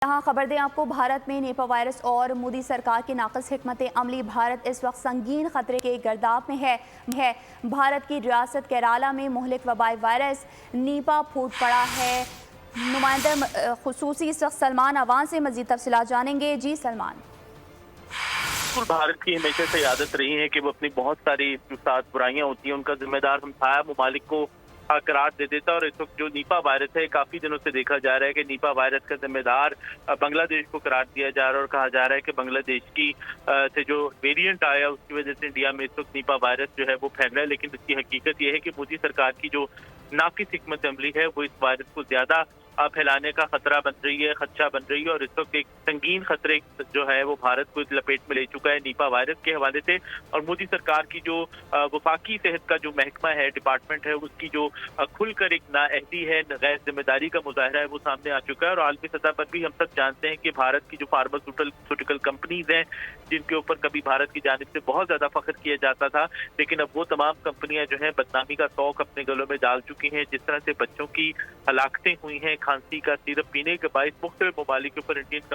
यहाँ खबर दें आपको, भारत में निपा वायरस और मोदी सरकार की नाक़िस हिकमत अमली भारत इस वक्त संगीन खतरे के गर्दाब में है। भारत की रियासत केरला में मुहलिक वबाई वायरस निपा फूट पड़ा है। नुमाइंदा खुसूसी इस वक्त सलमान अवान से मज़ीद तफसीलात जानेंगे। जी सलमान। भारत की हमेशा से आदत रही है कि वो अपनी बहुत सारी साथ बुराइयां होती हैं उनका जिम्मेदार हमसाया ममालिक को करार दे देता है। और इस वक्त जो निपा वायरस है काफी दिनों से देखा जा रहा है कि निपा वायरस का जिम्मेदार बांग्लादेश को करार दिया जा रहा है और कहा जा रहा है कि बांग्लादेश की से जो वेरिएंट आया उसकी वजह से इंडिया में इस वक्त निपा वायरस जो है वो फैल रहा है। लेकिन इसकी हकीकत यह है कि मोदी सरकार की जो नाक़िस हिकमत अमली है वो इस वायरस को ज्यादा फैलाने का खतरा बन रही है, खदशा बन रही है। और इस वक्त एक संगीन खतरे जो है वो भारत को इस लपेट में ले चुका है निपा वायरस के हवाले से। और मोदी सरकार की जो वफाकी सेहत का जो महकमा है, डिपार्टमेंट है, उसकी जो खुलकर एक नाअहदी है, गैर जिम्मेदारी का मुजाहरा है वो सामने आ चुका है। और आलमी सतह पर भी हम सब जानते हैं कि भारत की जो फार्मास्यूटिकल कंपनीज हैं जिनके ऊपर कभी भारत की जानिब से बहुत ज्यादा फख्र किया जाता था, लेकिन अब वो तमाम कंपनियां जो है बदनामी का तौक अपने गलों में डाल चुकी हैं। जिस तरह से बच्चों की हलाकतें हुई हैं खांसी का सिरप पीने के बायस मुख्तलिफ ममालिक के ऊपर इंडियन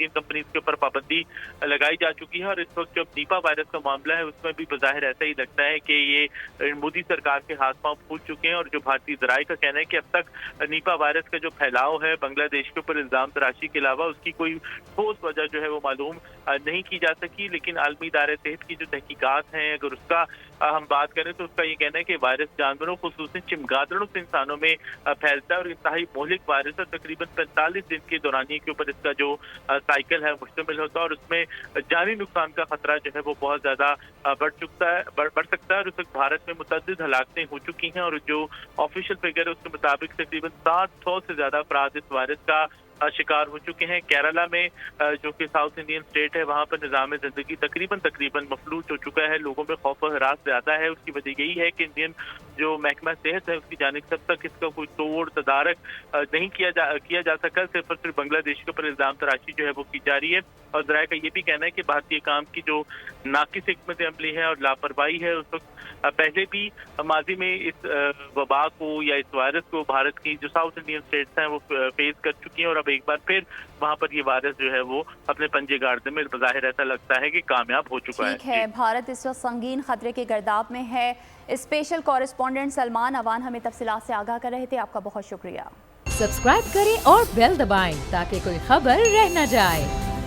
कंपनीज के ऊपर पाबंदी लगाई जा चुकी है। और इस वक्त जो निपा वायरस का मामला है उसमें भी बज़ाहिर ऐसा ही लगता है कि ये मोदी सरकार के हाथ पांव फूल चुके हैं। और जो भारतीय ज़राए का कहना है कि अब तक निपा वायरस का जो फैलाव है बांग्लादेश के ऊपर इल्जाम तराशी के अलावा उसकी कोई ठोस वजह जो है वो मालूम नहीं की जा सकी। लेकिन आलमी इदारे सेहत की जो तहकीकात हैं अगर उसका हम बात करें तो उसका ये कहना है कि वायरस जानवरों खुसूसन चमगादड़ों से इंसानों में फैलता है और इंतहाई मोहलिक वायरस है। तकरीबन 45 दिन के दौरानिए के ऊपर इसका जो साइकिल है मुश्तमिल होता है और उसमें जानी नुकसान का खतरा जो है वो बहुत ज्यादा बढ़ सकता है। और उस वक्त भारत में मुतअद्दिद हलाकतें हो चुकी हैं और जो ऑफिशियल फिगर है उसके मुताबिक तकरीबन 700 से ज्यादा अफराद इस वायरस का शिकार हो चुके हैं। केरला में जो कि साउथ इंडियन स्टेट है वहां पर निज़ाम ज़िंदगी तकरीबन मफलूज हो चुका है। लोगों में खौफ और हरास ज्यादा है। उसकी वजह यही है कि इंडियन जो महकमा सेहत है उसकी जानिब से अब तक इसका कोई तोड़ तदारक नहीं किया जा सका। सिर्फ और सिर्फ बांग्लादेश के ऊपर इल्जाम तराशी जो है वो की जा रही है। और ज़राए का ये भी कहना है कि भारतीय काम की जो नाक़िस हिकमत अमली है और लापरवाही है उस वक्त पहले भी माजी में इस वबा को या इस वायरस को भारत की जो साउथ इंडियन स्टेट्स हैं वो फेस कर चुकी हैं। और अब एक बार फिर वहां पर ये वायरस जो है वो अपने पंजे गाड़ने में बज़ाहिर ऐसा लगता है कि कामयाब हो चुका है। भारत इस वक्त संगीन खतरे के गर्दाब में है। स्पेशल कॉरेस्पॉन्डेंट सलमान अवान हमें तफसीलात से आगाह कर रहे थे। आपका बहुत शुक्रिया। सब्सक्राइब करें और बेल दबाएं ताकि कोई खबर रह न जाए।